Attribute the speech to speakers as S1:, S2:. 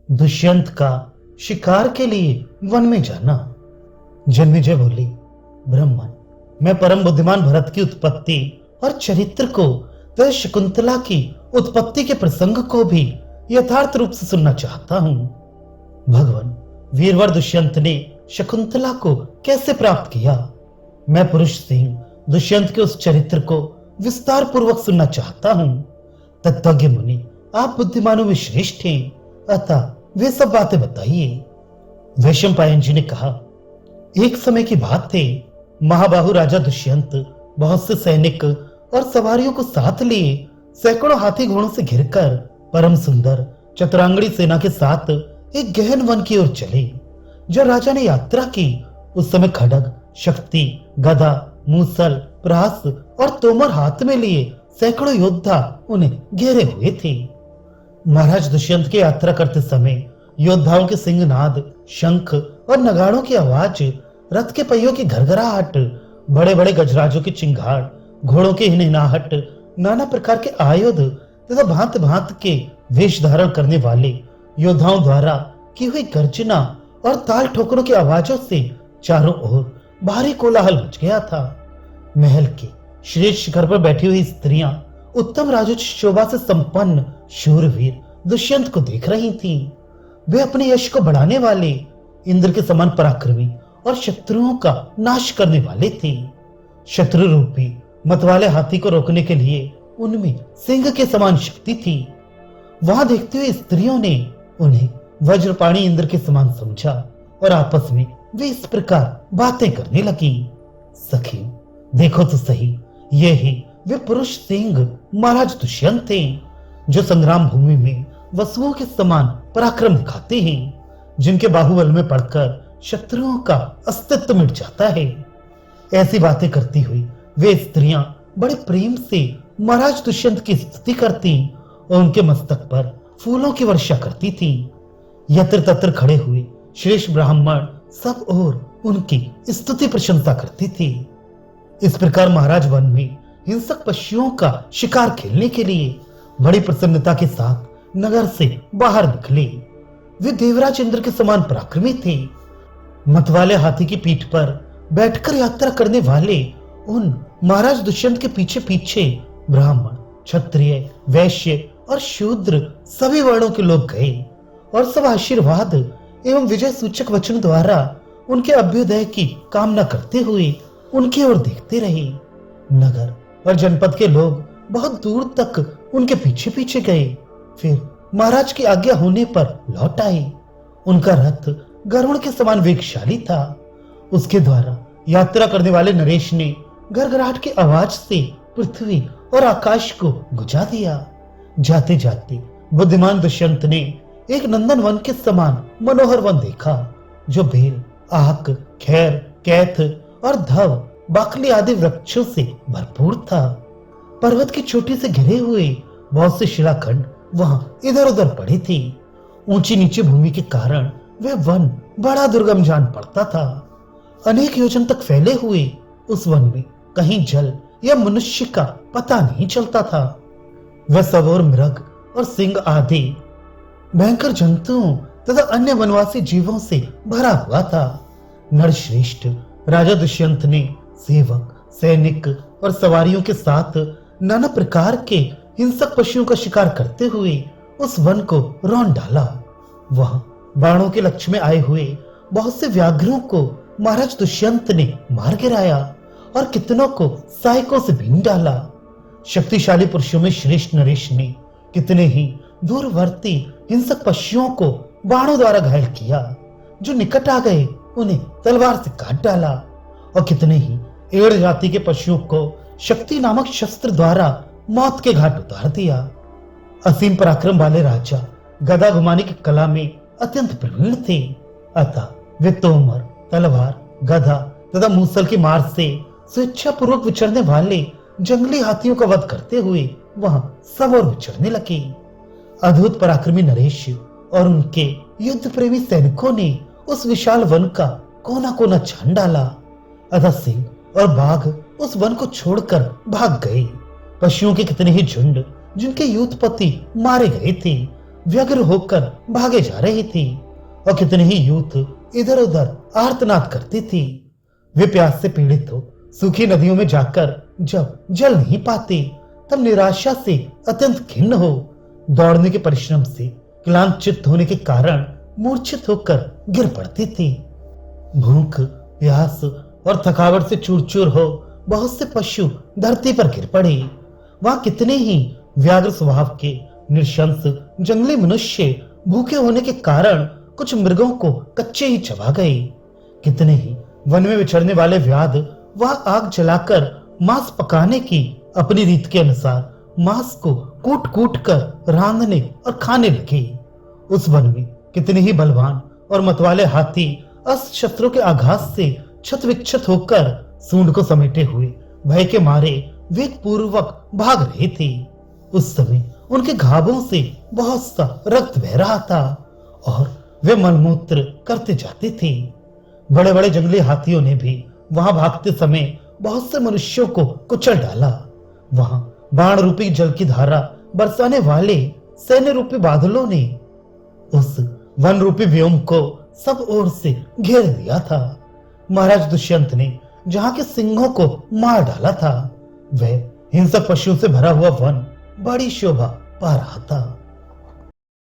S1: दुष्यंत का शिकार के लिए वन में जाना। जन्मेजय बोली, ब्राह्मण, मैं परम बुद्धिमान भरत की उत्पत्ति और चरित्र को तथा शकुंतला की उत्पत्ति के प्रसंग को भी यथार्थ रूप से सुनना चाहता हूं। भगवान, वीरवर दुष्यंत ने शकुंतला को कैसे प्राप्त किया? मैं पुरुष सिंह दुष्यंत के उस चरित्र को विस्तार पूर्वक सुनना चाहता हूं। तत्वज्ञ मुनि, आप बुद्धिमानों में श्रेष्ठ हैं, अतः वे सब बातें बताइए। वैशंपायन जी ने कहा, एक समय की बात थी, महाबाहु राजा दुष्यंत बहुत से सैनिक और सवारियों को साथ लिए सैकड़ों हाथी घोड़ों से घिरकर परम सुंदर चतुरांगड़ी सेना के साथ एक गहन वन की ओर चले। जब राजा ने यात्रा की, उस समय खड्ग, शक्ति, गदा, मूसल, प्रास और तोमर हाथ में लिए सैकड़ों योद्धा उन्हें घेरे हुए थे। महाराज दुष्यंत की यात्रा करते समय योद्धाओं के सिंहनाद, शंख और नगाड़ों की आवाज, रथ के पहियों की घरघराहट, बड़े बड़े गजराजों की चिंगाड़, घोड़ों की हिनहिनाहट, नाना प्रकार के आयुध तथा भांत भांत के वेश धारण करने वाले योद्धाओं द्वारा की हुई गर्जना और ताल ठोकरों की आवाजों से चारों ओर भारी कोलाहल मच गया था। महल के श्रेष्ठ शिखर पर बैठी हुई स्त्रियां उत्तम राजोचित शोभा से संपन्न शूरवीर दुष्यंत को देख रही थीं। वे अपने यश को बढ़ाने वाले इंद्र के समान पराक्रमी और शत्रुओं का नाश करने वाले थे। शत्रु रूपी मतवाले हाथी को रोकने के लिए उनमें सिंह के समान शक्ति थी। वहां देखते हुए स्त्रियों ने उन्हें वज्रपाणी इंद्र के समान समझा और आपस में वे इस प्रकार बातें करने लगी। सखियों, देखो तो सही, ये ही वे पुरुष सिंह महाराज दुष्यंत थे, जो संग्राम भूमि में वसुओं के समान पराक्रम दिखाते हैं, जिनके बाहुबल में पड़कर शत्रुओं का अस्तित्व मिट जाता है। ऐसी बातें करती हुई वे स्त्रियां बड़े प्रेम से महाराज दुष्यंत की स्तुति करती और उनके मस्तक पर फूलों की वर्षा करती थी। यत्र तत्र खड़े हुए श्रेष्ठ ब्राह्मण सब ओर उनकी स्तुति प्रशंसा करती थी। इस प्रकार महाराज वन में हिंसक पशुओं का शिकार खेलने के लिए बड़ी प्रसन्नता के साथ नगर से बाहर निकले। वे देवराज इंद्र के समान पराक्रमी थे। मतवाले हाथी की पीठ पर बैठकर यात्रा करने वाले उन महाराज दुष्यंत के पीछे पीछे ब्राह्मण, क्षत्रिय, वैश्य और शूद्र सभी वर्णों के लोग गए और सब आशीर्वाद एवं विजय सूचक वचन द्वारा उनके अभ्युदय की कामना करते हुए उनकी ओर देखते रहे। नगर और जनपद के लोग बहुत दूर तक उनके पीछे पीछे गए, फिर महाराज की आज्ञा होने पर लौट आए। उनका रथ गरुड़ के समान वेगशाली था। उसके द्वारा यात्रा करने वाले नरेश ने गड़गड़ाहट की आवाज से पृथ्वी और आकाश को गुजा दिया। जाते जाते बुद्धिमान दुष्यंत ने एक नंदन वन के समान मनोहर वन देखा, जो बेल, आक, खैर, कैथ और धव, बाकली आदि वृक्षों से भरपूर था। पर्वत की चोटी से घिरे हुए बहुत से शिलाखंड वहां इधर उधर पड़े थे। ऊंची नीची भूमि के कारण वह वन बड़ा दुर्गम जान पड़ता था। अनेक योजन तक फैले हुए उस वन में कहीं जल या मनुष्य का पता नहीं चलता था। वह सब और मृग और सिंह आदि भयंकर जंतुओं तथा अन्य वनवासी जीवों से भरा हुआ था। नरश्रेष्ठ राजा दुष्यंत ने सेवक, सैनिक और सवारियों के साथ नाना प्रकार के हिंसक पशुओं का शिकार करते हुए उस वन को रौंद डाला। वहां बाणों के लक्ष्य में आए हुए बहुत से व्याघ्रों को महाराज दुष्यंत ने मार गिराया और कितनों को सहायकों से बीन डाला। शक्तिशाली पुरुषों में श्रेष्ठ नरेश ने कितने ही दूरवर्ती हिंसक पशुओं को बाणों द्वारा घायल किया। जो निकट आ गए उन्हें तलवार से काट डाला और कितने ही एड़ जाति के पशुओं को शक्ति नामक शस्त्र द्वारा मौत के घाट उतार दिया। असीम पराक्रम वाले राजा गदा घुमाने की कला में अत्यंत प्रवीण थे, अतः वे तोमर, तलवार, गदा तथा मूसल की मार से स्वेच्छा पूर्वक विचरने वाले जंगली हाथियों का वध करते हुए वहां सब और विचरने लगे। अद्भुत पराक्रमी नरेश और उनके युद्ध प्रेमी सैनिकों ने उस विशाल वन का कोना कोना छान डाला। अतः सिंह और बाघ उस वन को छोड़कर भाग गए। पशुओं के कितने ही झुंड जिनके यूथपति मारे गए थे, व्यग्र होकर भागे जा रही थी और कितने ही यूथ इधर उधर आर्तनाद करती थी। वे प्यास से पीड़ित हो सूखी नदियों में जाकर जब जल नहीं पाती तब निराशा से अत्यंत खिन्न हो दौड़ने के परिश्रम से क्लांत चित्त होने के कारण मूर्छित होकर गिर पड़ती थी। भूख, प्यास और थकावट से चूर चूर हो बहुत से पशु धरती पर गिर पड़े। वहां कितने ही व्याघ्र स्वभाव के निशंस जंगली मनुष्य भूखे होने के कारण कुछ मृगों को कच्चे ही चबा गए। कितने ही वन में विचरने वाले व्याध वह आग जलाकर मांस पकाने की अपनी रीत के अनुसार मांस को कूट कूट कर रांधने और खाने लगे। उस वन में कितने ही बलवान और मतवाले हाथी अस्त्र शस्त्रों के आघात से क्षत विक्षत होकर सूंड को समेटे हुए भय के मारे वेग पूर्वक भाग रहे थे। उस समय उनके घावों से बहुत सा रक्त बह रहा था और वे मलमूत्र करते जाते थे। बड़े बड़े जंगली हाथियों ने भी वहां भागते समय बहुत से मनुष्यों को कुचल डाला। वहां बाण रूपी जल की धारा बरसाने वाले सैन्य रूपी बादलों ने उस वन रूपी व्योम को सब ओर से घेर दिया था। महाराज दुष्यंत ने जहां के सिंहों को मार डाला था वह हिंसक पशुओं से भरा हुआ वन बड़ी शोभा पा रहा था।